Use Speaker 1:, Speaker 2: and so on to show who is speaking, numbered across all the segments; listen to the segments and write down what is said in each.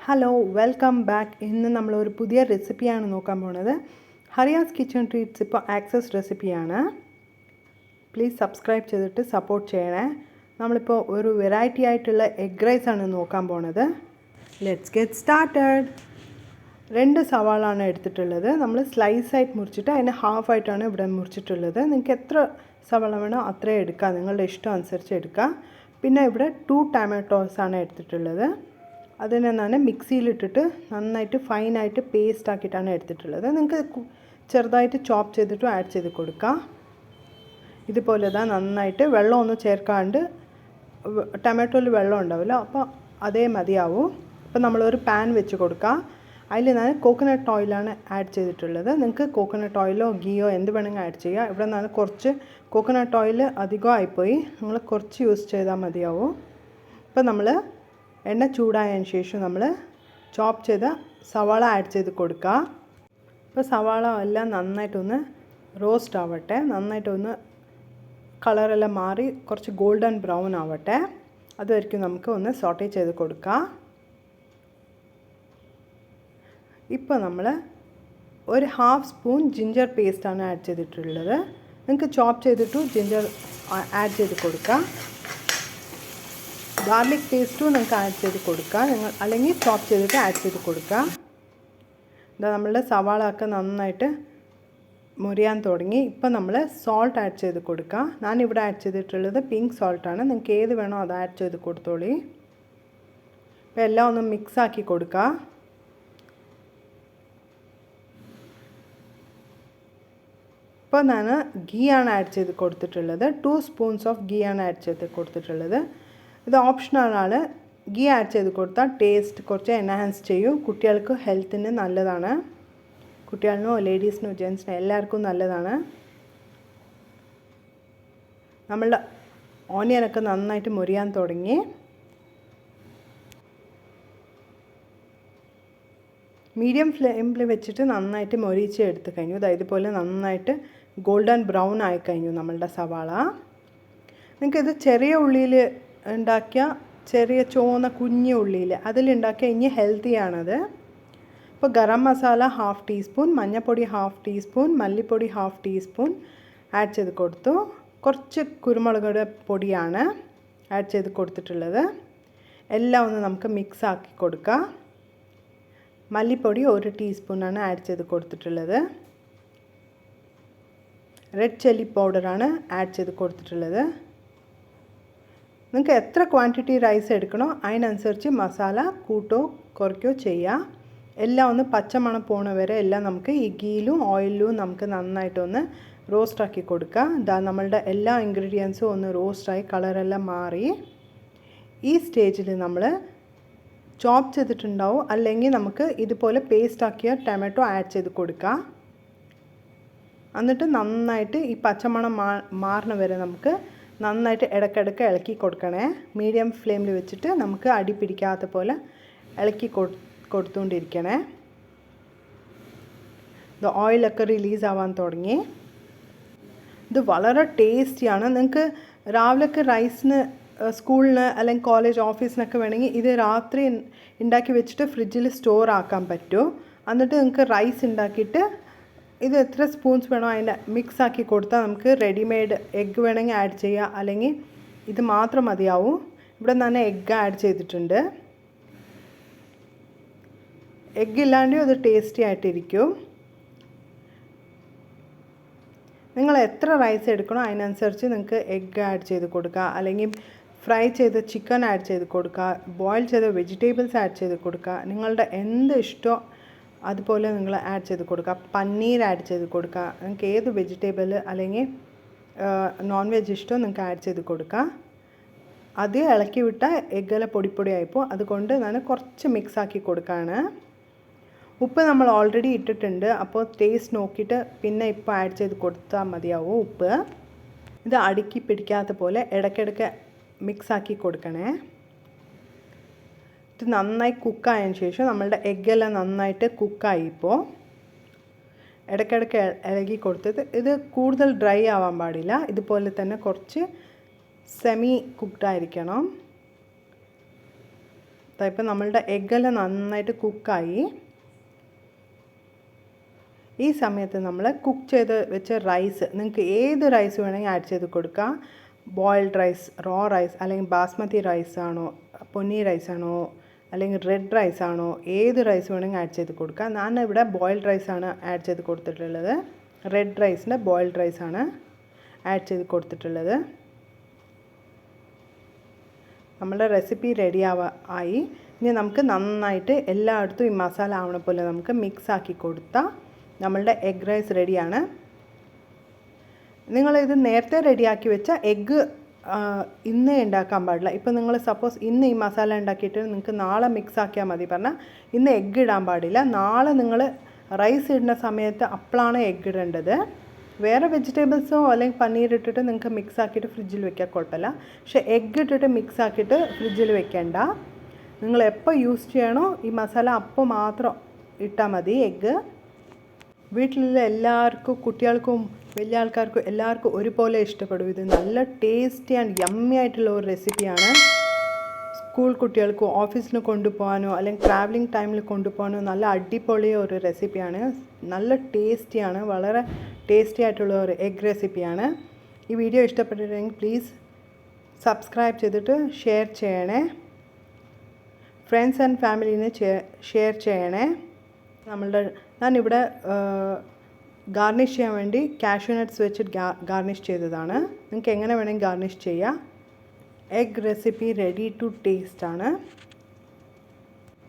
Speaker 1: Hello welcome back. ഇന്ന് നമ്മളൊരു പുതിയ റെസിപ്പിയാണ് നോക്കാൻ പോകുന്നത്. ഹറിയാസ് കിച്ചൺ ട്രീറ്റ്സ് ഇപ്പോൾ ആക്സസ് റെസിപ്പിയാണ്. പ്ലീസ് സബ്സ്ക്രൈബ് ചെയ്തിട്ട് സപ്പോർട്ട് ചെയ്യണേ. നമ്മളിപ്പോൾ ഒരു വെറൈറ്റി ആയിട്ടുള്ള എഗ് റൈസ് ആണ് നോക്കാൻ പോകുന്നത്. Let's get started. 2 സവാളാണ് എടുത്തിട്ടുള്ളത്. നമ്മൾ സ്ലൈസായിട്ട് മുറിച്ചിട്ട് അതിന് ഹാഫായിട്ടാണ് ഇവിടെ മുറിച്ചിട്ടുള്ളത്. നിങ്ങൾക്ക് എത്ര സവാള വേണോ അത്രയും എടുക്കാം, നിങ്ങളുടെ ഇഷ്ടം അനുസരിച്ച് എടുക്കാം. പിന്നെ ഇവിടെ 2 ടൊമാറ്റോസാണ് എടുത്തിട്ടുള്ളത്. അതിനെ ഞാൻ മിക്സിയിലിട്ടിട്ട് നന്നായിട്ട് ഫൈനായിട്ട് പേസ്റ്റ് ആക്കിയിട്ടാണ് എടുത്തിട്ടുള്ളത്. നിങ്ങൾക്ക് ചെറുതായിട്ട് ചോപ്പ് ചെയ്തിട്ടും ആഡ് ചെയ്ത് കൊടുക്കാം. ഇതുപോലെ നന്നായിട്ട് വെള്ളമൊന്നും ചേർക്കാണ്ട്, ടൊമാറ്റോയിൽ വെള്ളം ഉണ്ടാവില്ല, അപ്പോൾ അതേ മതിയാവും. അപ്പോൾ നമ്മളൊരു പാൻ വെച്ച് കൊടുക്കാം. അതിൽ ഞാൻ കോക്കനട്ട് ഓയിലാണ് ആഡ് ചെയ്തിട്ടുള്ളത്. നിങ്ങൾക്ക് കോക്കനട്ട് ഓയിലോ ഗീയോ എന്ത് വേണമെങ്കിൽ ആഡ് ചെയ്യുക. ഇവിടെ ഞാൻ കുറച്ച് കോക്കനട്ട് ഓയിൽ അധികമായിപ്പോയി, നിങ്ങൾ കുറച്ച് യൂസ് ചെയ്താൽ മതിയാവും. ഇപ്പോൾ നമ്മൾ എണ്ണ ചൂടായതിന് ശേഷം നമ്മൾ ചോപ്പ് ചെയ്ത സവാള ആഡ് ചെയ്ത് കൊടുക്കുക. ഇപ്പോൾ സവാള എല്ലാം നന്നായിട്ടൊന്ന് റോസ്റ്റ് ആവട്ടെ, നന്നായിട്ടൊന്ന് കളറെല്ലാം മാറി കുറച്ച് ഗോൾഡൻ ബ്രൗൺ ആവട്ടെ. അതുവരെയ്ക്കും നമുക്ക് ഒന്ന് സോട്ടേ ചെയ്ത് കൊടുക്കാം. ഇപ്പോൾ നമ്മൾ ഒരു ഹാഫ് സ്പൂൺ ജിഞ്ചർ പേസ്റ്റാണ് ആഡ് ചെയ്തിട്ടുള്ളത്. നിങ്ങൾക്ക് ചോപ്പ് ചെയ്തിട്ടും ജിഞ്ചർ ആഡ് ചെയ്ത് കൊടുക്കാം. ഗാർലിക് പേസ്റ്റും നിങ്ങൾക്ക് ആഡ് ചെയ്ത് കൊടുക്കാം, നിങ്ങൾ അല്ലെങ്കിൽ ചോപ്പ് ചെയ്തിട്ട് ആഡ് ചെയ്ത് കൊടുക്കാം. ഇതാ നമ്മളുടെ സവാള ഒക്കെ നന്നായിട്ട് മുരിയാൻ തുടങ്ങി. ഇപ്പം നമ്മൾ സോൾട്ട് ആഡ് ചെയ്ത് കൊടുക്കാം. ഞാനിവിടെ ആഡ് ചെയ്തിട്ടുള്ളത് പിങ്ക് സോൾട്ടാണ്. നിങ്ങൾക്ക് ഏത് വേണോ അത് ആഡ് ചെയ്ത് കൊടുത്തോളി. ഇപ്പോൾ എല്ലാം ഒന്ന് മിക്സാക്കി കൊടുക്കുക. ഇപ്പോൾ ഞാൻ ഗീ ആണ് ആഡ് ചെയ്ത് കൊടുത്തിട്ടുള്ളത്. 2 സ്പൂൺസ് ഓഫ് ഗീ ആണ് ആഡ് ചെയ്ത് കൊടുത്തിട്ടുള്ളത്. ഇത് ഓപ്ഷണലാണ്. ഗീ ആഡ് ചെയ്ത് കൊടുത്താൽ ടേസ്റ്റ് കുറച്ച് എൻഹാൻസ് ചെയ്യും. കുട്ടികൾക്ക് ഹെൽത്തിന് നല്ലതാണ്. കുട്ടികളിനോ ലേഡീസിനോ ജെൻസിനോ എല്ലാവർക്കും നല്ലതാണ്. നമ്മളുടെ ഓണിയനൊക്കെ നന്നായിട്ട് മുരിയാൻ തുടങ്ങി. മീഡിയം ഫ്ലെയിമിൽ വെച്ചിട്ട് നന്നായിട്ട് മൊരിച്ച് എടുത്ത് കഴിഞ്ഞു. ഇതുപോലെ നന്നായിട്ട് ഗോൾഡൻ ബ്രൗൺ ആയി കഴിഞ്ഞു നമ്മളുടെ സവാള. നിങ്ങൾക്കിത് ചെറിയ ഉള്ളിയിൽ ഉണ്ടാക്കിയ, ചെറിയ ചുവന്ന കുഞ്ഞു ഉള്ളിയിൽ അതിലുണ്ടാക്കിയ ഇനി ഹെൽത്തിയാണത്. ഇപ്പോൾ ഗരം മസാല 1/2 ടീസ്പൂൺ, മഞ്ഞൾപ്പൊടി 1/2 ടീസ്പൂൺ, മല്ലിപ്പൊടി 1/2 ടീസ്പൂൺ ആഡ് ചെയ്ത് കൊടുത്തു. കുറച്ച് കുരുമുളക് പൊടിയാണ് ആഡ് ചെയ്ത് കൊടുത്തിട്ടുള്ളത്. എല്ലാം ഒന്ന് നമുക്ക് മിക്സ് ആക്കി കൊടുക്കാം. മല്ലിപ്പൊടി 1 ടീസ്പൂണാണ് ആഡ് ചെയ്ത് കൊടുത്തിട്ടുള്ളത്. റെഡ് ചില്ലി പൗഡറാണ് ആഡ് ചെയ്ത് കൊടുത്തിട്ടുള്ളത്. നിങ്ങൾക്ക് എത്ര ക്വാണ്ടിറ്റി റൈസ് എടുക്കണോ അതിനനുസരിച്ച് മസാല കൂട്ടോ കുറയ്ക്കോ ചെയ്യുക. എല്ലാം ഒന്ന് പച്ചമണം പോണ വരെ എല്ലാം നമുക്ക് ഈ ഗീയിലും ഓയിലും നമുക്ക് നന്നായിട്ടൊന്ന് റോസ്റ്റാക്കി കൊടുക്കുക. ഇതാ നമ്മളുടെ എല്ലാ ഇൻഗ്രീഡിയൻസും ഒന്ന് റോസ്റ്റായി കളറെല്ലാം മാറി. ഈ സ്റ്റേജിൽ നമ്മൾ ചോപ്പ് ചെയ്തിട്ടുണ്ടാവും, അല്ലെങ്കിൽ നമുക്ക് ഇതുപോലെ പേസ്റ്റ് ആക്കിയ ടൊമാറ്റോ ആഡ് ചെയ്ത് കൊടുക്കുക. എന്നിട്ട് നന്നായിട്ട് ഈ പച്ചമണം മാറണ വരെ നമുക്ക് നന്നായിട്ട് ഇടയ്ക്കിടയ്ക്ക് ഇളക്കി കൊടുക്കണേ. മീഡിയം ഫ്ലെയിമിൽ വെച്ചിട്ട് നമുക്ക് അടി പിടിക്കാത്ത പോലെ ഇളക്കി കൊടുത്തുകൊണ്ടിരിക്കണേ. ഇത് ഓയിലൊക്കെ റിലീസ് ആവാൻ തുടങ്ങി. ഇത് വളരെ ടേസ്റ്റിയാണ്. നിങ്ങൾക്ക് രാവിലെയൊക്കെ റൈസിന് സ്കൂളിന് അല്ലെങ്കിൽ കോളേജ് ഓഫീസിനൊക്കെ വേണമെങ്കിൽ ഇത് രാത്രി ഉണ്ടാക്കി വെച്ചിട്ട് ഫ്രിഡ്ജിൽ സ്റ്റോർ ആക്കാൻ പറ്റും. എന്നിട്ട് നിങ്ങൾക്ക് റൈസ് ഉണ്ടാക്കിയിട്ട് ഇത് എത്ര സ്പൂൺസ് വേണോ അതിൻ്റെ മിക്സ് ആക്കി കൊടുത്താൽ നമുക്ക് റെഡിമെയ്ഡ് എഗ്ഗ് വേണമെങ്കിൽ ആഡ് ചെയ്യുക, അല്ലെങ്കിൽ ഇത് മാത്രം മതിയാവും. ഇവിടെ ഞാൻ എഗ്ഗ് ആഡ് ചെയ്തിട്ടുണ്ട്. എഗ്ഗ് ഇല്ലാണ്ട് അത് ടേസ്റ്റി ആയിട്ടിരിക്കും. നിങ്ങൾ എത്ര റൈസ് എടുക്കണോ അതിനനുസരിച്ച് നിങ്ങൾക്ക് എഗ്ഗ് ആഡ് ചെയ്ത് കൊടുക്കുക, അല്ലെങ്കിൽ ഫ്രൈ ചെയ്ത ചിക്കൻ ആഡ് ചെയ്ത് കൊടുക്കുക, ബോയിൽ ചെയ്ത വെജിറ്റബിൾസ് ആഡ് ചെയ്ത് കൊടുക്കുക. നിങ്ങളുടെ എന്ത് ഇഷ്ടമോ അതുപോലെ നിങ്ങൾ ആഡ് ചെയ്ത് കൊടുക്കുക. പനീർ ആഡ് ചെയ്ത് കൊടുക്കുക. നിങ്ങൾക്ക് ഏത് വെജിറ്റബിൾ അല്ലെങ്കിൽ നോൺ വെജ് ഇഷ്ടമോ നിങ്ങൾക്ക് ആഡ് ചെയ്ത് കൊടുക്കുക. അത് ഇളക്കി വിട്ടാൽ എഗ്ഗെല്ലാം പൊടിപ്പൊടിയായിപ്പോൾ, അതുകൊണ്ട് ഞാൻ കുറച്ച് മിക്സാക്കി കൊടുക്കുകയാണ്. ഉപ്പ് നമ്മൾ ഓൾറെഡി ഇട്ടിട്ടുണ്ട്, അപ്പോൾ ടേസ്റ്റ് നോക്കിയിട്ട് പിന്നെ ഇപ്പോൾ ആഡ് ചെയ്ത് കൊടുത്താൽ മതിയാവും ഉപ്പ്. ഇത് അടുക്കി പിടിക്കാത്ത പോലെ ഇടയ്ക്കിടയ്ക്ക് മിക്സാക്കി കൊടുക്കണേ. ഇത് നന്നായി കുക്കായതിന് ശേഷം നമ്മളുടെ എഗ്ഗെല്ലാം നന്നായിട്ട് കുക്കായി. ഇപ്പോൾ ഇടയ്ക്കിടയ്ക്ക് ഇളകി കൊടുത്തത്. ഇത് കൂടുതൽ ഡ്രൈ ആവാൻ പാടില്ല, ഇതുപോലെ തന്നെ കുറച്ച് സെമി കുക്ക്ഡ് ആയിരിക്കണം. ഇപ്പം നമ്മളുടെ എഗ്ഗെല്ലാം നന്നായിട്ട് കുക്കായി. ഈ സമയത്ത് നമ്മൾ കുക്ക് ചെയ്ത് വെച്ച റൈസ്, നിങ്ങൾക്ക് ഏത് റൈസ് വേണമെങ്കിൽ ആഡ് ചെയ്ത് കൊടുക്കാം. ബോയിൽഡ് റൈസ്, റോ റൈസ്, അല്ലെങ്കിൽ ബാസ്മതി റൈസ് ആണോ, പൊന്നി റൈസ് ആണോ, അല്ലെങ്കിൽ റെഡ് റൈസ് ആണോ, ഏത് റൈസ് വേണമെങ്കിൽ ആഡ് ചെയ്ത് കൊടുക്കാം. ഞാൻ ഇവിടെ ബോയിൽഡ് റൈസാണ് ആഡ് ചെയ്ത് കൊടുത്തിട്ടുള്ളത്. റെഡ് റൈസിൻ്റെ ബോയിൽഡ് റൈസാണ് ആഡ് ചെയ്ത് കൊടുത്തിട്ടുള്ളത്. നമ്മളുടെ റെസിപ്പി റെഡി ആയി. ഇനി നമുക്ക് നന്നായിട്ട് എല്ലായിടത്തും ഈ മസാല ആവണ പോലെ നമുക്ക് മിക്സ് ആക്കി കൊടുത്താൽ നമ്മളുടെ എഗ് റൈസ് റെഡിയാണ്. നിങ്ങളിത് നേരത്തെ റെഡിയാക്കി വെച്ചാൽ എഗ്ഗ് ഇന്ന് ഉണ്ടാക്കാൻ പാടില്ല. ഇപ്പോൾ നിങ്ങൾ സപ്പോസ് ഇന്ന് ഈ മസാല ഉണ്ടാക്കിയിട്ട് നിങ്ങൾക്ക് നാളെ മിക്സ് ആക്കിയാൽ മതി പറഞ്ഞാൽ ഇന്ന് എഗ്ഗ് ഇടാൻ പാടില്ല. നാളെ നിങ്ങൾ റൈസ് ഇടുന്ന സമയത്ത് അപ്പോഴാണ് എഗ്ഗ് ഇടേണ്ടത്. വേറെ വെജിറ്റബിൾസോ അല്ലെങ്കിൽ പനീർ ഇട്ടിട്ട് നിങ്ങൾക്ക് മിക്സ് ആക്കിയിട്ട് ഫ്രിഡ്ജിൽ വെക്കാൻ കുഴപ്പമില്ല. പക്ഷേ എഗ്ഗ് ഇട്ടിട്ട് മിക്സ് ആക്കിയിട്ട് ഫ്രിഡ്ജിൽ വെക്കേണ്ട. നിങ്ങൾ എപ്പോൾ യൂസ് ചെയ്യണോ ഈ മസാല അപ്പോൾ മാത്രം ഇട്ടാൽ മതി എഗ്ഗ്. വീട്ടിലുള്ള എല്ലാവർക്കും, കുട്ടികൾക്കും വലിയ ആൾക്കാർക്കും എല്ലാവർക്കും ഒരുപോലെ ഇഷ്ടപ്പെടും. ഇത് നല്ല ടേസ്റ്റി ആൻഡ് യമ്മി ആയിട്ടുള്ള ഒരു റെസിപ്പിയാണ്. സ്കൂൾ കുട്ടികൾക്കോ ഓഫീസിന് കൊണ്ടുപോകാനോ അല്ലെങ്കിൽ ട്രാവലിംഗ് ടൈമിൽ കൊണ്ടുപോകാനോ നല്ല അടിപൊളി ഒരു റെസിപ്പിയാണ്. നല്ല ടേസ്റ്റിയാണ്, വളരെ ടേസ്റ്റി ആയിട്ടുള്ള ഒരു എഗ് റെസിപ്പിയാണ്. ഈ വീഡിയോ ഇഷ്ടപ്പെട്ടിട്ടുണ്ടെങ്കിൽ പ്ലീസ് സബ്സ്ക്രൈബ് ചെയ്തിട്ട് ഷെയർ ചെയ്യണേ. ഫ്രണ്ട്സ് ആൻഡ് ഫാമിലീനെ ഷെയർ ചെയ്യണേ. ഞാനിവിടെ ഗാർണിഷ് ചെയ്യാൻ വേണ്ടി കാഷ്യൂ നട്ട്സ് വെച്ചിട്ട് ഗാർണിഷ് ചെയ്തതാണ്. നിങ്ങൾക്ക് എങ്ങനെ വേണമെങ്കിൽ ഗാർണിഷ് ചെയ്യാം. Egg recipe ready to taste ആണ്.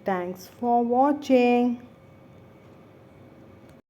Speaker 1: Thanks for watching.